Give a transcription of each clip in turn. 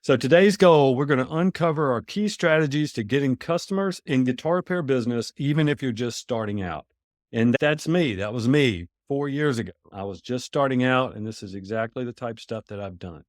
So today's goal, we're going to uncover our key strategies to getting customers in guitar repair business, even if you're just starting out. And that's me. That was me 4 years ago. I was just starting out, and this is exactly the type of stuff that I've done.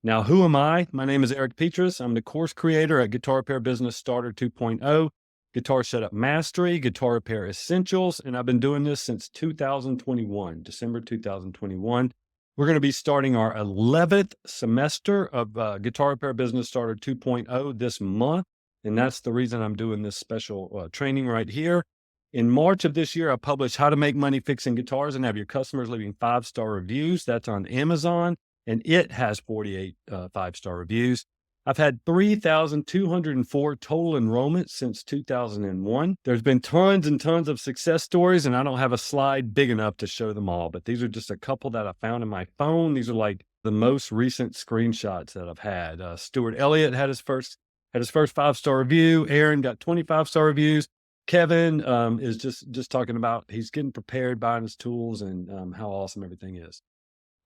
Now, who am I? My name is Eric Petrus. I'm the course creator at Guitar Repair Business Starter 2.0, Guitar Setup Mastery, Guitar Repair Essentials, and I've been doing this since 2021, December 2021. We're going to be starting our 11th semester of Guitar Repair Business Starter 2.0 this month, and that's the reason I'm doing this special training right here. In March of this year, I published How to Make Money Fixing Guitars and Have Your Customers Leaving 5-star Reviews. That's on Amazon, and it has 48 5-star reviews. I've had 3,204 total enrollments since 2001. There's been tons and tons of success stories, and I don't have a slide big enough to show them all, but these are just a couple that I found in my phone. These are like the most recent screenshots that I've had. Stuart Elliott had his first 5-star review. Aaron got 25-star reviews. Kevin is just talking about he's getting prepared, buying his tools, and how awesome everything is.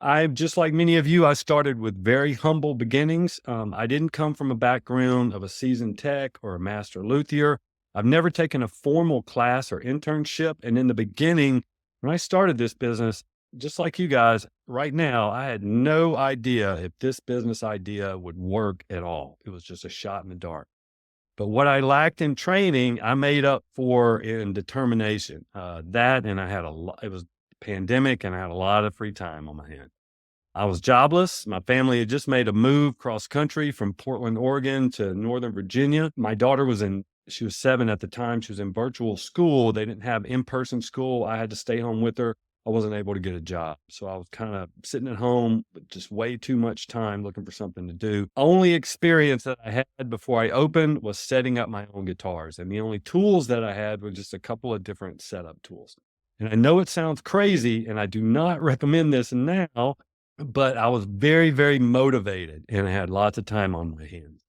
I'm just like many of you, I started with very humble beginnings. I didn't come from a background of a seasoned tech or a master luthier. I've never taken a formal class or internship. And in the beginning, when I started this business, just like you guys, right now, I had no idea if this business idea would work at all. It was just a shot in the dark. But what I lacked in training, I made up for in determination. That, and I had it was pandemic, and I had a lot of free time on my hands. I was jobless. My family had just made a move cross country from Portland, Oregon to Northern Virginia. My daughter she was 7 at the time. She was in virtual school. They didn't have in-person school. I had to stay home with her. I wasn't able to get a job. So I was kind of sitting at home with just way too much time looking for something to do. Only experience that I had before I opened was setting up my own guitars. And the only tools that I had were just a couple of different setup tools. And I know it sounds crazy, and I do not recommend this now, but I was very, very motivated, and I had lots of time on my hands.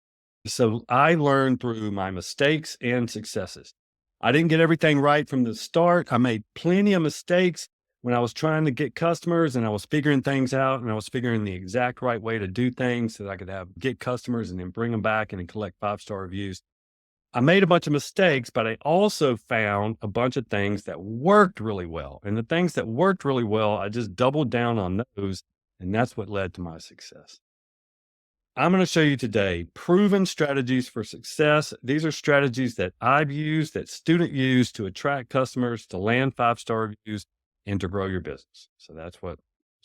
So I learned through my mistakes and successes. I didn't get everything right from the start. I made plenty of mistakes when I was trying to get customers, and I was figuring things out, and I was figuring the exact right way to do things so that I could get customers and then bring them back and then collect 5-star reviews. I made a bunch of mistakes, but I also found a bunch of things that worked really well. And the things that worked really well, I just doubled down on those, and that's what led to my success. I'm going to show you today proven strategies for success. These are strategies that I've used, that students use to attract customers, to land 5-star reviews, and to grow your business. So that's what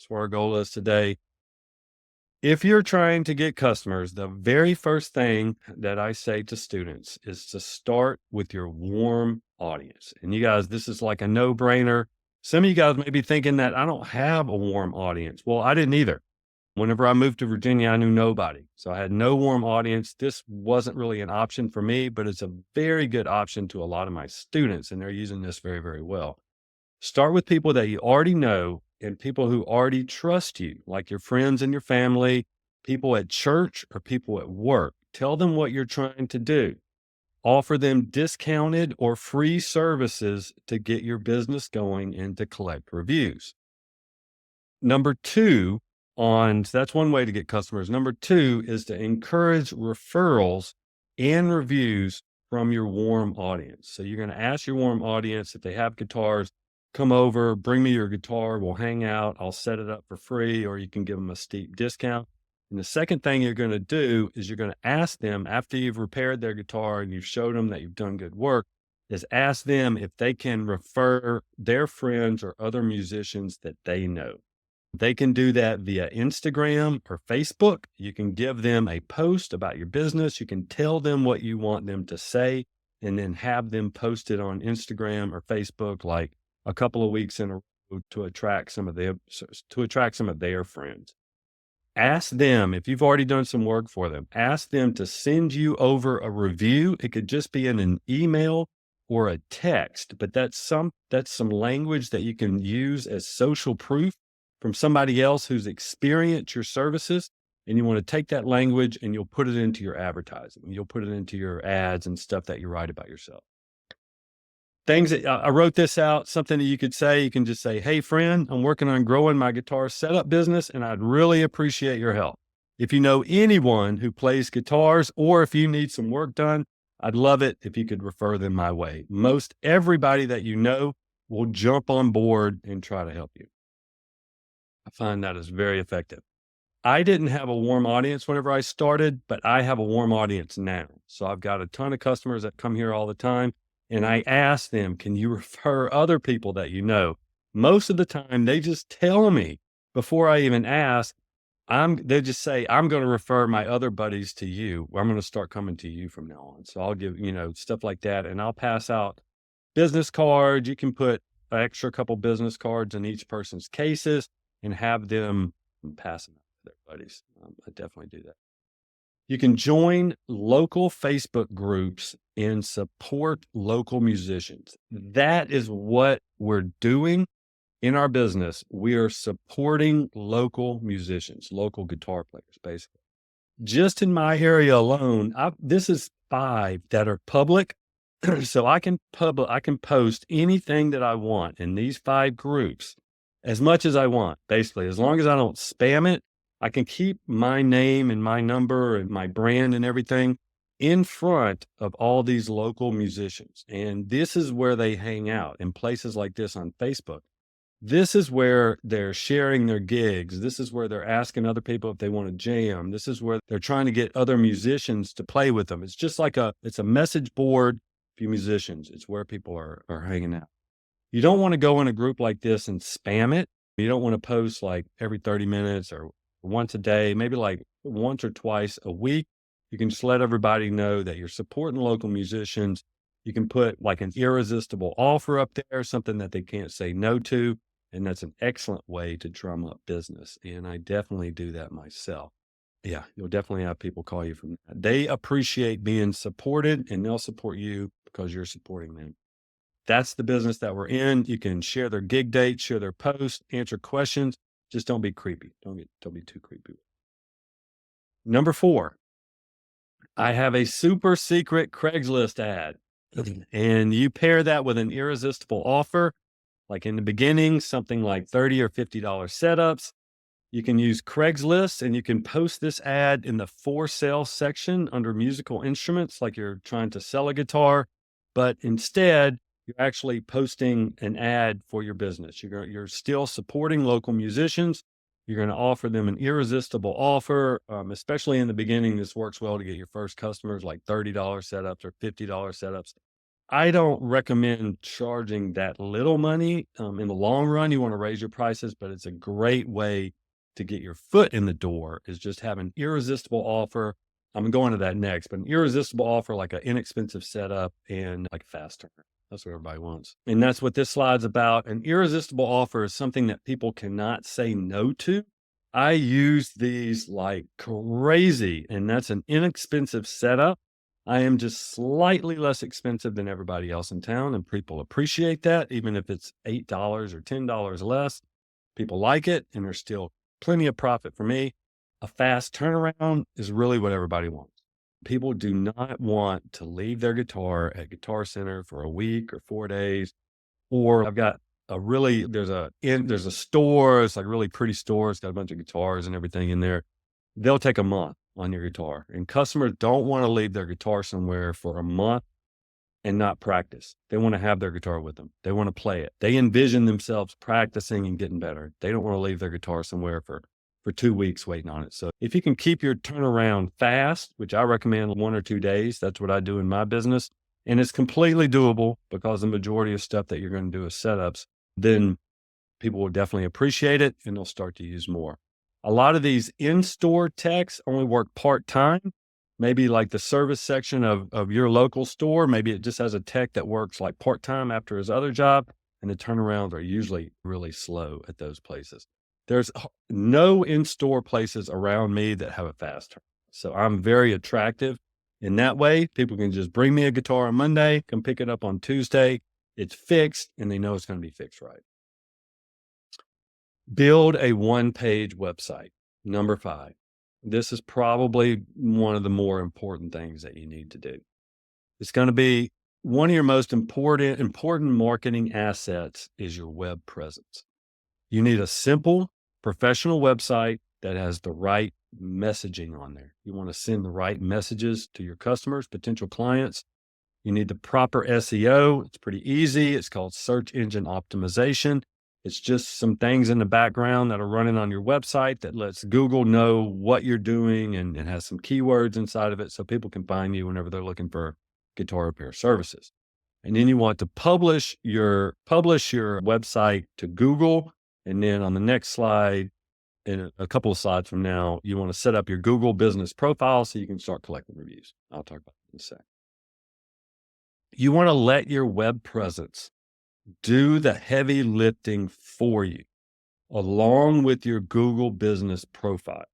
our goal is today. If you're trying to get customers, the very first thing that I say to students is to start with your warm audience. And you guys, this is like a no-brainer. Some of you guys may be thinking that I don't have a warm audience. Well, I didn't either. Whenever I moved to Virginia, I knew nobody. So I had no warm audience. This wasn't really an option for me, but it's a very good option to a lot of my students, and they're using this very, very well. Start with people that you already know and people who already trust you, like your friends and your family, people at church or people at work. Tell them what you're trying to do. Offer them discounted or free services to get your business going and to collect reviews. Number 2, that's one way to get customers. Number 2 is to encourage referrals and reviews from your warm audience. So you're going to ask your warm audience if they have guitars, come over, bring me your guitar, we'll hang out, I'll set it up for free, or you can give them a steep discount. And the second thing you're going to do is you're going to ask them, after you've repaired their guitar and you've showed them that you've done good work, is ask them if they can refer their friends or other musicians that they know. They can do that via Instagram or Facebook. You can give them a post about your business. You can tell them what you want them to say and then have them post it on Instagram or Facebook like a couple of weeks in a row to attract some of their friends. Ask them, if you've already done some work for them, ask them to send you over a review. It could just be in an email or a text, but that's some language that you can use as social proof from somebody else who's experienced your services. And you want to take that language and you'll put it into your advertising. You'll put it into your ads and stuff that you write about yourself. Things that I wrote this out, something that you could say, you can just say, hey friend, I'm working on growing my guitar setup business and I'd really appreciate your help. If you know anyone who plays guitars, or if you need some work done, I'd love it if you could refer them my way. Most everybody that you know will jump on board and try to help you. I find that is very effective. I didn't have a warm audience whenever I started, but I have a warm audience now. So I've got a ton of customers that come here all the time. And I ask them, can you refer other people that you know? Most of the time, they just tell me before I even ask. They just say, I'm going to refer my other buddies to you. I'm going to start coming to you from now on. So I'll give, stuff like that. And I'll pass out business cards. You can put an extra couple business cards in each person's cases and have them pass them out to their buddies. I definitely do that. You can join local Facebook groups and support local musicians. That is what we're doing in our business. We are supporting local musicians, local guitar players, basically. Just in my area alone, this is 5 that are public. So I can post anything that I want in these 5 groups as much as I want, basically. As long as I don't spam it, I can keep my name and my number and my brand and everything in front of all these local musicians. And this is where they hang out, in places like this on Facebook. This is where they're sharing their gigs. This is where they're asking other people if they want to jam. This is where they're trying to get other musicians to play with them. It's just like it's a message board for musicians. It's where people are hanging out. You don't want to go in a group like this and spam it. You don't want to post like every 30 minutes or once a day, maybe like once or twice a week. You can just let everybody know that you're supporting local musicians. You can put like an irresistible offer up there, something that they can't say no to. And that's an excellent way to drum up business. And I definitely do that myself. Yeah, you'll definitely have people call you from that. They appreciate being supported, and they'll support you because you're supporting them. That's the business that we're in. You can share their gig dates, share their posts, answer questions. Just don't be creepy. Don't be too creepy. Number 4, I have a super secret Craigslist ad. And you pair that with an irresistible offer. Like in the beginning, something like $30 or $50 setups. You can use Craigslist, and you can post this ad in the for sale section under musical instruments, like you're trying to sell a guitar, but instead you're actually posting an ad for your business. You're still supporting local musicians. You're going to offer them an irresistible offer, especially in the beginning. This works well to get your first customers, like $30 setups or $50 setups. I don't recommend charging that little money. In the long run, you want to raise your prices, but it's a great way to get your foot in the door, is just have an irresistible offer. I'm going to that next, but an irresistible offer, like an inexpensive setup and like a fast turn. That's what everybody wants. And that's what this slide's about. An irresistible offer is something that people cannot say no to. I use these like crazy, and that's an inexpensive setup. I am just slightly less expensive than everybody else in town, and people appreciate that. Even if it's $8 or $10 less, people like it, and there's still plenty of profit for me. A fast turnaround is really what everybody wants. People do not want to leave their guitar at Guitar Center for a week or 4 days. Or I've got there's a store, it's like a really pretty store. It's got a bunch of guitars and everything in there. They'll take a month on your guitar, and customers don't want to leave their guitar somewhere for a month and not practice. They want to have their guitar with them. They want to play it. They envision themselves practicing and getting better. They don't want to leave their guitar somewhere for 2 weeks waiting on it. So if you can keep your turnaround fast, which I recommend 1 or 2 days, that's what I do in my business. And it's completely doable because the majority of stuff that you're going to do is setups, then people will definitely appreciate it and they'll start to use more. A lot of these in-store techs only work part-time, maybe like the service section of your local store. Maybe it just has a tech that works like part-time after his other job, and the turnarounds are usually really slow at those places. There's no in-store places around me that have a fast turn. So I'm very attractive in that way. People can just bring me a guitar on Monday, come pick it up on Tuesday. It's fixed, and they know it's going to be fixed right. Build a one-page website. Number 5. This is probably one of the more important things that you need to do. It's going to be one of your most important marketing assets is your web presence. You need a simple, professional website that has the right messaging on there. You want to send the right messages to your customers, potential clients. You need the proper SEO. It's pretty easy. It's called search engine optimization. It's just some things in the background that are running on your website that lets Google know what you're doing and has some keywords inside of it so people can find you whenever they're looking for guitar repair services. And then you want to publish your website to Google. And then on the next slide, in a couple of slides from now, you want to set up your Google business profile so you can start collecting reviews. I'll talk about that in a sec. You want to let your web presence do the heavy lifting for you, along with your Google business profile.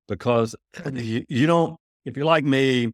Because you don't, if you're like me,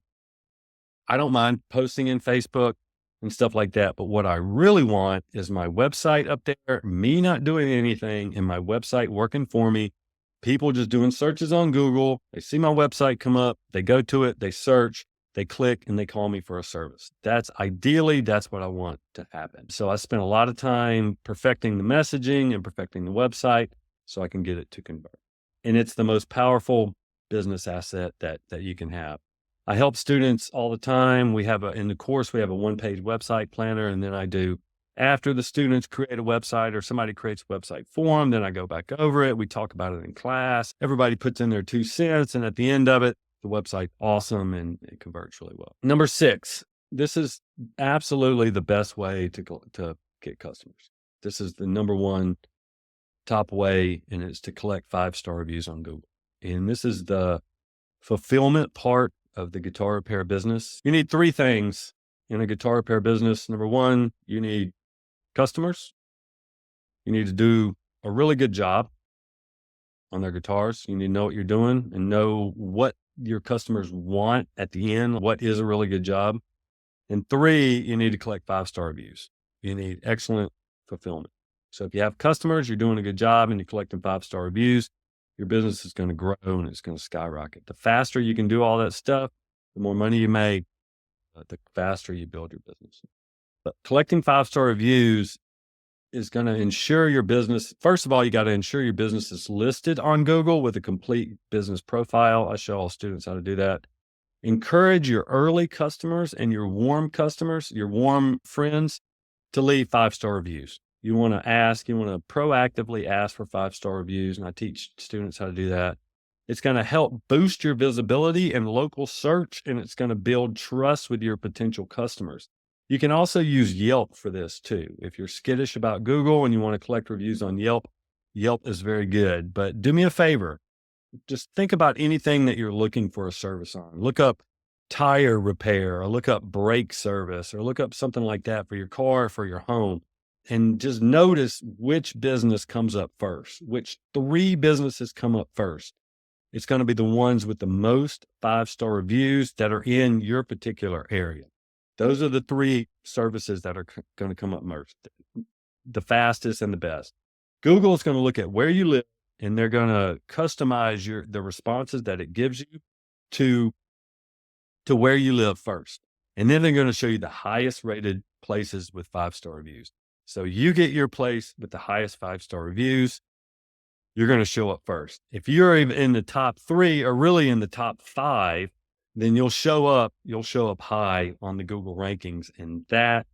I don't mind posting in Facebook and stuff like that. But what I really want is my website up there, me not doing anything, and my website working for me. People just doing searches on Google. They see my website come up, they go to it, they search, they click, and they call me for a service. That's what I want to happen. So I spent a lot of time perfecting the messaging and perfecting the website so I can get it to convert. And it's the most powerful business asset that you can have. I help students all the time. In the course, we have a one-page website planner, and then I do, after the students create a website or somebody creates a website for them, then I go back over it. We talk about it in class. Everybody puts in their 2 cents, and at the end of it, the website's awesome and it converts really well. Number 6, this is absolutely the best way to get customers. This is the number one top way, and it's to collect 5-star reviews on Google. And this is the fulfillment part of the guitar repair business. You need 3 things in a guitar repair business. Number 1, you need customers. You need to do a really good job on their guitars. You need to know what you're doing and know what your customers want at the end, what is a really good job. And 3, you need to collect 5-star reviews. You need excellent fulfillment. So if you have customers, you're doing a good job, and you're collecting 5-star reviews, your business is going to grow and it's going to skyrocket. The faster you can do all that stuff, the more money you make, the faster you build your business. But collecting 5-star reviews is going to ensure your business. First of all, you got to ensure your business is listed on Google with a complete business profile. I show all students how to do that. Encourage your early customers and your warm customers, your warm friends, to leave 5-star reviews. You want to proactively ask for 5-star reviews. And I teach students how to do that. It's going to help boost your visibility in local search, and it's going to build trust with your potential customers. You can also use Yelp for this too. If you're skittish about Google and you want to collect reviews on Yelp, Yelp is very good. But do me a favor. Just think about anything that you're looking for a service on. Look up tire repair, or look up brake service, or look up something like that for your car, for your home. And just notice which business comes up first, which 3 businesses come up first. It's going to be the ones with the most 5-star reviews that are in your particular area. Those are the 3 services that are going to come up most, the fastest and the best. Google is going to look at where you live, and they're going to customize the responses that it gives you to where you live first. And then they're going to show you the highest rated places with 5-star reviews. So you get your place with the highest 5-star reviews, you're going to show up first. If you're even in the top 3 or really in the top 5, then you'll show up high on the Google rankings. And that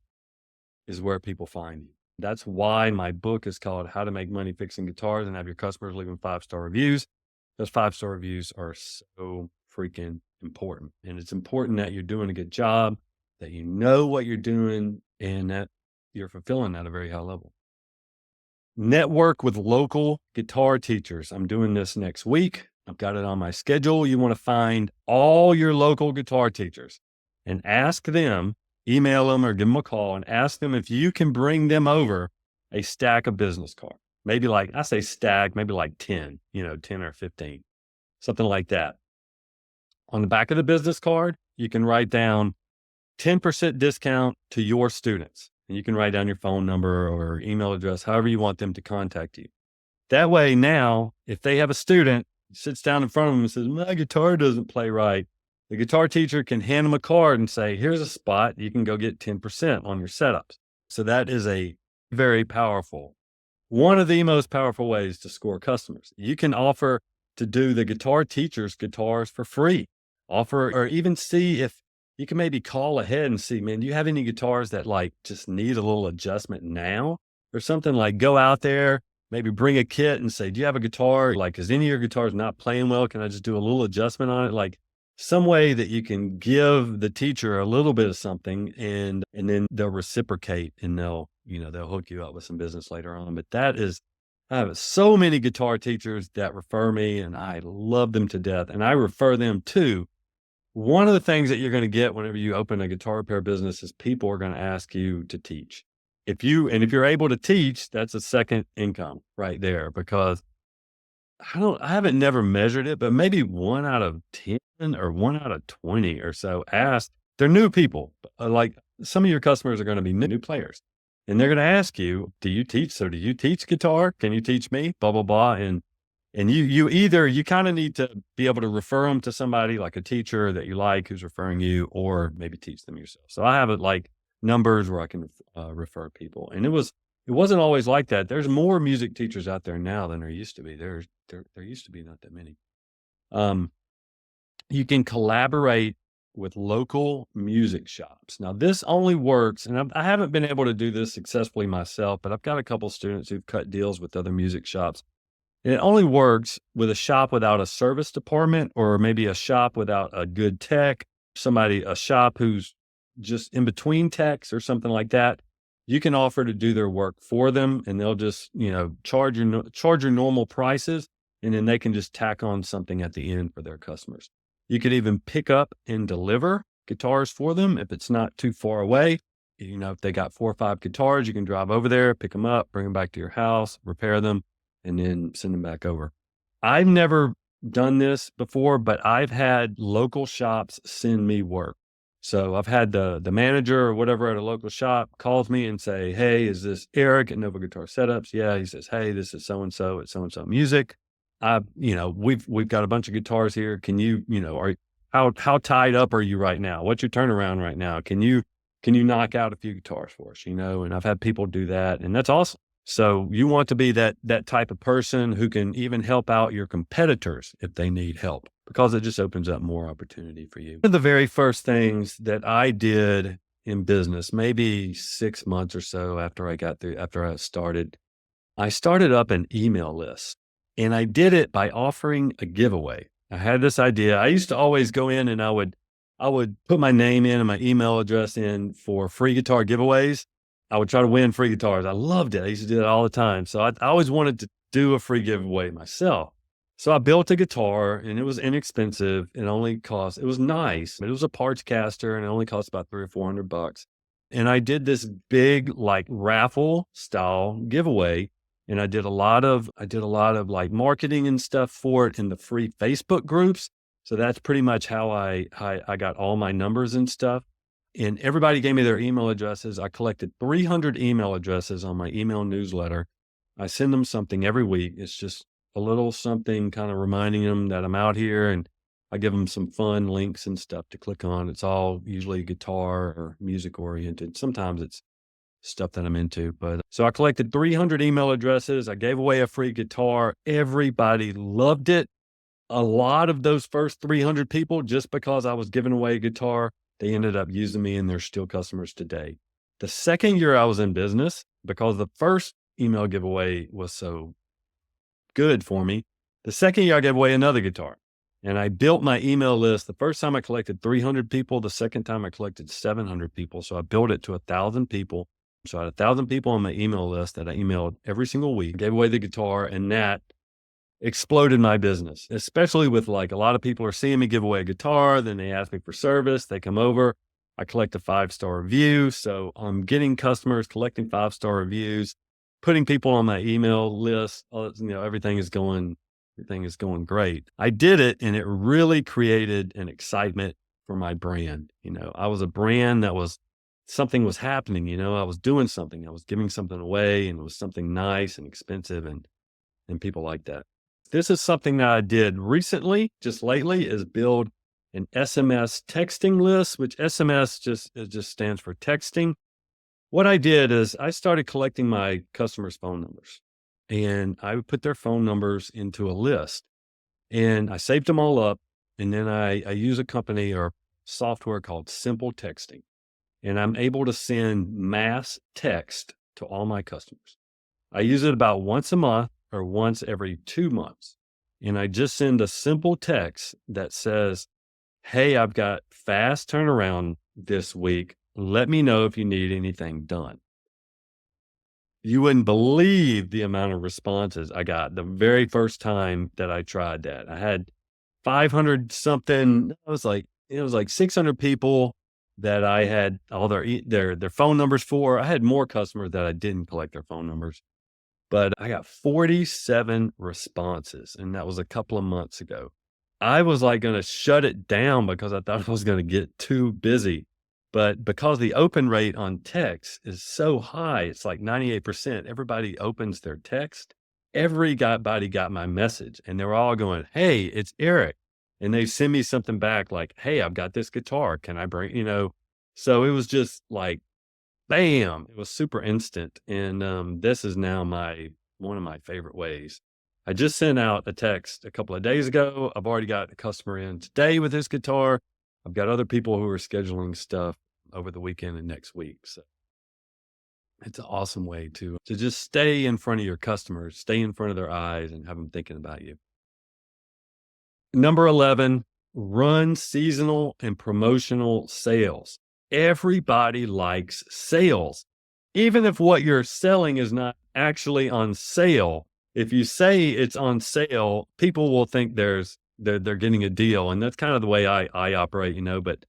is where people find you. That's why my book is called How to Make Money Fixing Guitars and Have Your Customers Leaving 5-star reviews. Those 5-star reviews are so freaking important. And it's important that you're doing a good job, that you know what you're doing, and that you're fulfilling at a very high level. Network with local guitar teachers. I'm doing this next week. I've got it on my schedule. You want to find all your local guitar teachers and ask them, email them or give them a call and ask them if you can bring them over a stack of business cards. Maybe like, I say stack, maybe like 10, 10 or 15, something like that. On the back of the business card, you can write down 10% discount to your students. And you can write down your phone number or email address, however you want them to contact you. That way now, if they have a student sits down in front of them and says, my guitar doesn't play right, the guitar teacher can hand them a card and say, here's a spot, you can go get 10% on your setups. So that is a very powerful, one of the most powerful ways to score customers. You can offer to do the guitar teachers guitars for free. Offer, or even see if you can maybe call ahead and see, man, do you have any guitars that like just need a little adjustment now or something? Like go out there, maybe bring a kit and say, do you have a guitar? Like, is any of your guitars not playing well? Can I just do a little adjustment on it? Like some way that you can give the teacher a little bit of something, and then they'll reciprocate and they'll hook you up with some business later on. But I have so many guitar teachers that refer me, and I love them to death, and I refer them too. One of the things that you're going to get whenever you open a guitar repair business is people are going to ask you to teach. If you're able to teach, that's a second income right there, because I haven't never measured it, but maybe 1 out of 10 or 1 out of 20 or so asked. They're new people. Like some of your customers are going to be new players, and they're going to ask you, do you teach? So do you teach guitar? Can you teach me? Blah, blah, blah. And you kind of need to be able to refer them to somebody like a teacher that you like who's referring you, or maybe teach them yourself. So I have it like numbers where I can refer people. And it wasn't always like that. There's more music teachers out there now than there used to be. There used to be not that many. You can collaborate with local music shops. Now, this only works, and I haven't been able to do this successfully myself, but I've got a couple students who've cut deals with other music shops. And it only works with a shop without a service department, or maybe a shop without a good tech, a shop who's just in between techs or something like that. You can offer to do their work for them, and they'll just, charge your normal prices, and then they can just tack on something at the end for their customers. You could even pick up and deliver guitars for them if it's not too far away. If they got 4 or 5 guitars, you can drive over there, pick them up, bring them back to your house, repair them, and then send them back over. I've never done this before, but I've had local shops send me work. So I've had the manager or whatever at a local shop calls me and say, hey, is this Eric at Nova Guitar Setups? Yeah. He says, hey, this is so-and-so at so-and-so music. We've got a bunch of guitars here. Can you, how tied up are you right now? What's your turnaround right now? Can you knock out a few guitars for us? And I've had people do that, and that's awesome. So you want to be that type of person who can even help out your competitors if they need help, because it just opens up more opportunity for you. One of the very first things that I did in business, maybe 6 months or so after I started up an email list, and I did it by offering a giveaway. I had this idea. I used to always go in and I would put my name in and my email address in for free guitar giveaways. I would try to win free guitars. I loved it. I used to do that all the time. So I always wanted to do a free giveaway myself. So I built a guitar, and it was inexpensive. It was nice, but it was a parts caster, and it only cost about $300 or $400. And I did this big like raffle style giveaway. And I did a lot of like marketing and stuff for it in the free Facebook groups. So that's pretty much how I got all my numbers and stuff. And everybody gave me their email addresses. I collected 300 email addresses on my email newsletter. I send them something every week. It's just a little something kind of reminding them that I'm out here, and I give them some fun links and stuff to click on. It's all usually guitar or music oriented. Sometimes it's stuff that I'm into. But so I collected 300 email addresses. I gave away a free guitar. Everybody loved it. A lot of those first 300 people, just because I was giving away a guitar, they ended up using me, and they're still customers today. The second year I was in business, because the first email giveaway was so good for me, the second year I gave away another guitar, and I built my email list. The first time I collected 300 people. The second time I collected 700 people. So I built it to 1,000 people. So I had 1,000 people on my email list that I emailed every single week, gave away the guitar, and that exploded my business, especially with like a lot of people are seeing me give away a guitar. Then they ask me for service. They come over. I collect a 5-star review. So I'm getting customers, collecting 5-star reviews, putting people on my email list. Everything is going great. I did it, and it really created an excitement for my brand. I was a brand something was happening. I was doing something. I was giving something away, and it was something nice and expensive, and people like that. This is something that I did recently, just lately, is build an SMS texting list, which SMS just stands for texting. What I did is I started collecting my customers' phone numbers, and I would put their phone numbers into a list. And I saved them all up. And then I use a company or software called Simple Texting. And I'm able to send mass text to all my customers. I use it about once a month or once every 2 months. And I just send a simple text that says, "Hey, I've got fast turnaround this week. Let me know if you need anything done." You wouldn't believe the amount of responses I got the very first time that I tried that. I had 500 something. It was like 600 people that I had all their phone numbers for. I had more customers that I didn't collect their phone numbers, but I got 47 responses, and that was a couple of months ago. I was like going to shut it down because I thought I was going to get too busy. But because the open rate on text is so high, it's like 98%. Everybody opens their text. Everybody got my message, and they were all going, "Hey, it's Eric." And they send me something back like, "Hey, I've got this guitar. Can I bring?" So it was just like, bam, it was super instant. And this is now one of my favorite ways. I just sent out a text a couple of days ago. I've already got a customer in today with his guitar. I've got other people who are scheduling stuff over the weekend and next week. So it's an awesome way to just stay in front of your customers, stay in front of their eyes and have them thinking about you. Number 11, run seasonal and promotional sales. Everybody likes sales. Even if what you're selling is not actually on sale, if you say it's on sale, people will think they're getting a deal. And that's kind of the way I operate. But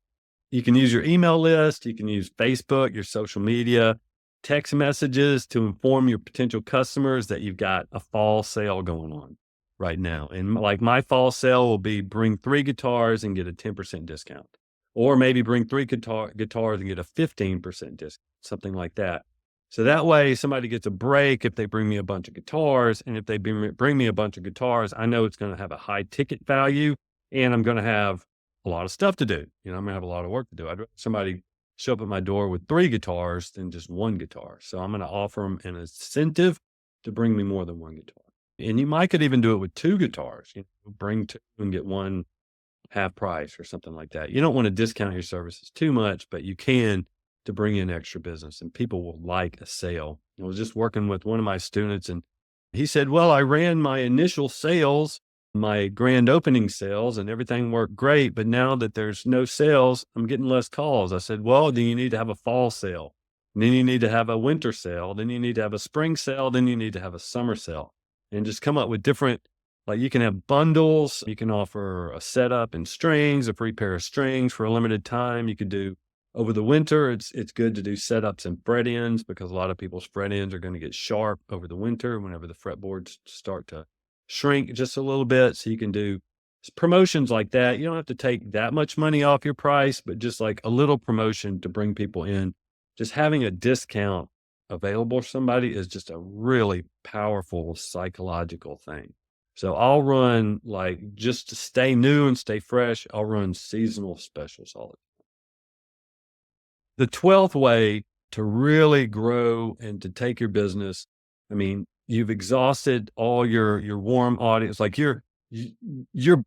you can use your email list, you can use Facebook, your social media, text messages to inform your potential customers that you've got a fall sale going on right now. And like my fall sale will be bring 3 guitars and get a 10% discount, or maybe bring three guitars and get a 15% discount, something like that. So that way somebody gets a break if they bring me a bunch of guitars. And if they bring me a bunch of guitars, I know it's going to have a high ticket value and I'm going to have a lot of stuff to do. I'm going to have a lot of work to do. I'd rather somebody show up at my door with 3 guitars than just 1 guitar. So I'm going to offer them an incentive to bring me more than 1 guitar. And you might could even do it with 2 guitars, bring 2 and get 1 half price or something like that. You don't want to discount your services too much, but you can to bring in extra business and people will like a sale. I was just working with one of my students and he said, "Well, I ran my initial sales, my grand opening sales, and everything worked great. But now that there's no sales, I'm getting less calls." I said, "Well, then you need to have a fall sale. And then you need to have a winter sale. Then you need to have a spring sale. Then you need to have a summer sale." And just come up with different, like you can have bundles. You can offer a setup and strings, a free pair of strings for a limited time. You could do over the winter. It's good to do setups and fret ends because a lot of people's fret ends are going to get sharp over the winter whenever the fretboards start to shrink just a little bit. So you can do promotions like that. You don't have to take that much money off your price, but just like a little promotion to bring people in. Just having a discount available for somebody is just a really powerful psychological thing. So I'll run, like, just to stay new and stay fresh, I'll run seasonal specials all the time. The 12th way to really grow and to take your business, I mean, you've exhausted all your warm audience. Like you- you're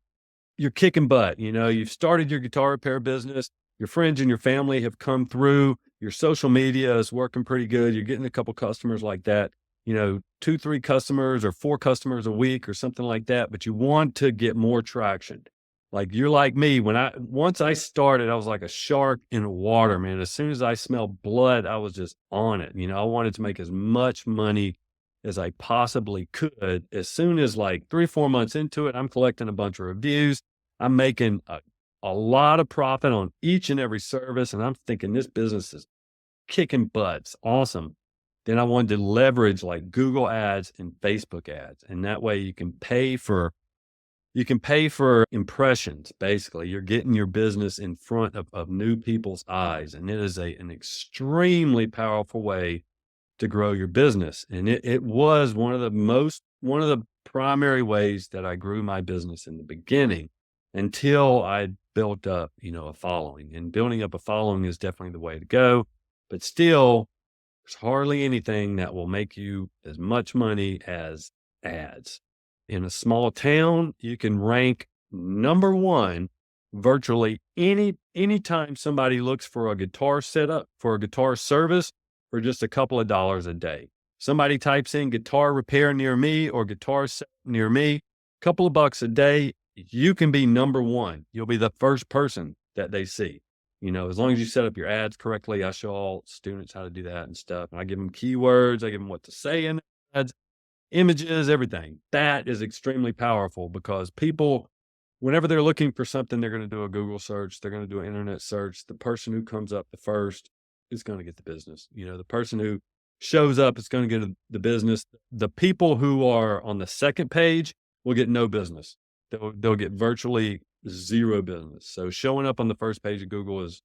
you're kicking butt. You've started your guitar repair business. Your friends and your family have come through. Your social media is working pretty good. You're getting a couple customers like that, 2, 3 customers or 4 customers a week or something like that. But you want to get more traction. Like you're like me. Once I started, I was like a shark in water, man. As soon as I smelled blood, I was just on it. I wanted to make as much money as I possibly could. As soon as like 3 or 4 months into it, I'm collecting a bunch of reviews. I'm making a lot of profit on each and every service. And I'm thinking this business is kicking butts. Awesome. Then I wanted to leverage like Google ads and Facebook ads. And that way you can pay for impressions. Basically, you're getting your business in front of new people's eyes. And it is an extremely powerful way to grow your business. And it was one of the primary ways that I grew my business in the beginning until I built up, a following. And building up a following is definitely the way to go. But still, there's hardly anything that will make you as much money as ads. In a small town, you can rank number one virtually anytime somebody looks for a guitar setup, for a guitar service for just a couple of dollars a day. Somebody types in guitar repair near me or guitar set near me, couple of bucks a day, you can be number one. You'll be the first person that they see. As long as you set up your ads correctly. I show all students how to do that and stuff. And I give them keywords, I give them what to say in the ads, images, everything. That is extremely powerful because people, whenever they're looking for something, they're going to do a Google search, they're going to do an internet search. The person who comes up the first is going to get the business. The person who shows up is going to get the business. The people who are on the second page will get no business. They'll get virtually zero business. So showing up on the first page of Google is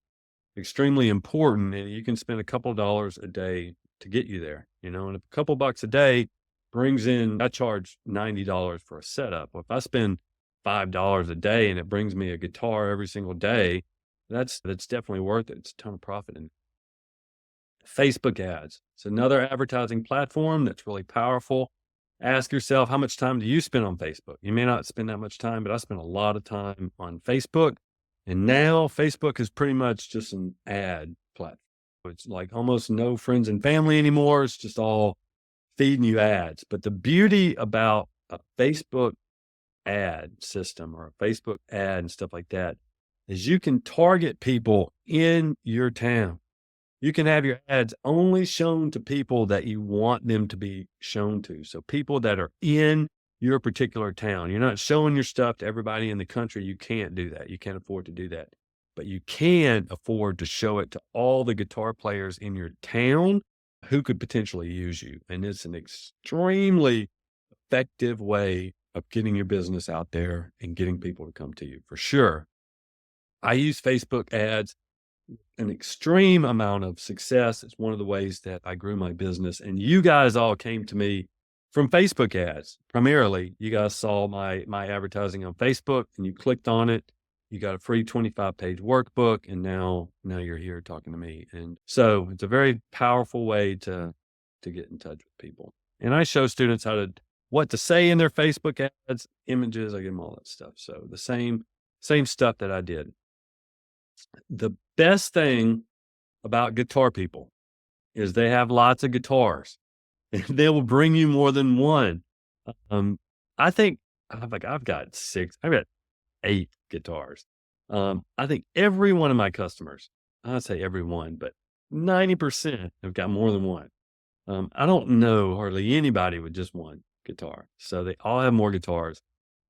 extremely important, and you can spend a couple of dollars a day to get you there, and a couple bucks a day brings in, I charge $90 for a setup. Well, if I spend $5 a day and it brings me a guitar every single day, that's definitely worth it. It's a ton of profit. And Facebook ads, it's another advertising platform that's really powerful. Ask yourself, how much time do you spend on Facebook? You may not spend that much time, but I spend a lot of time on Facebook. And now Facebook is pretty much just an ad platform. It's like almost no friends and family anymore. It's just all feeding you ads. But the beauty about a Facebook ad system or a Facebook ad and stuff like that is you can target people in your town. You can have your ads only shown to people that you want them to be shown to. So people that are in your particular town. You're not showing your stuff to everybody in the country. You can't do that. You can't afford to do that. But you can afford to show it to all the guitar players in your town who could potentially use you. And it's an extremely effective way of getting your business out there and getting people to come to you for sure. I use Facebook ads an extreme amount of success. It's one of the ways that I grew my business. And you guys all came to me from Facebook ads. Primarily, you guys saw my advertising on Facebook and you clicked on it. You got a free 25-page workbook, and now you're here talking to me. And so it's a very powerful way to get in touch with people. And I show students what to say in their Facebook ads, images, I give them all that stuff. So the same stuff that I did. The best thing about guitar people is they have lots of guitars and they will bring you more than one. I think I've got 8 guitars. I think every one of my customers, I'd say every one, but 90% have got more than one. I don't know hardly anybody with just one guitar. So they all have more guitars.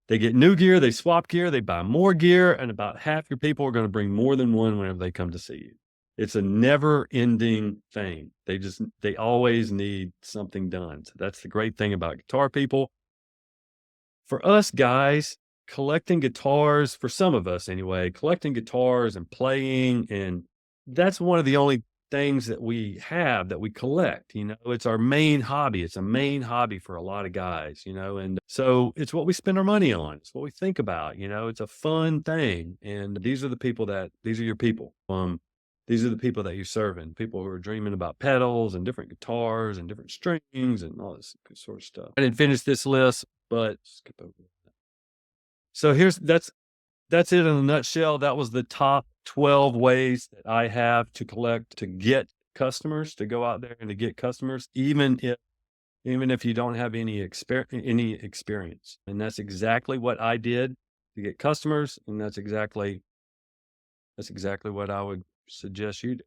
They get new gear, they swap gear, they buy more gear, and about half your people are going to bring more than one whenever they come to see you. It's a never ending thing. They always need something done. So that's the great thing about guitar people. For us guys, collecting guitars, for some of us anyway, collecting guitars and playing, and that's one of the only things that we have that we collect. It's our main hobby. It's a main hobby for a lot of guys, and so it's what we spend our money on. It's what we think about. It's a fun thing. And these are your people. These are the people that you're serving, people who are dreaming about pedals and different guitars and different strings and all this sort of stuff. I didn't finish this list, but skip over that. So that's it in a nutshell. That was the top 12 ways that I have to get customers, to go out there and to get customers, even if you don't have any experience. And that's exactly what I did to get customers. And that's exactly what I would suggest you do.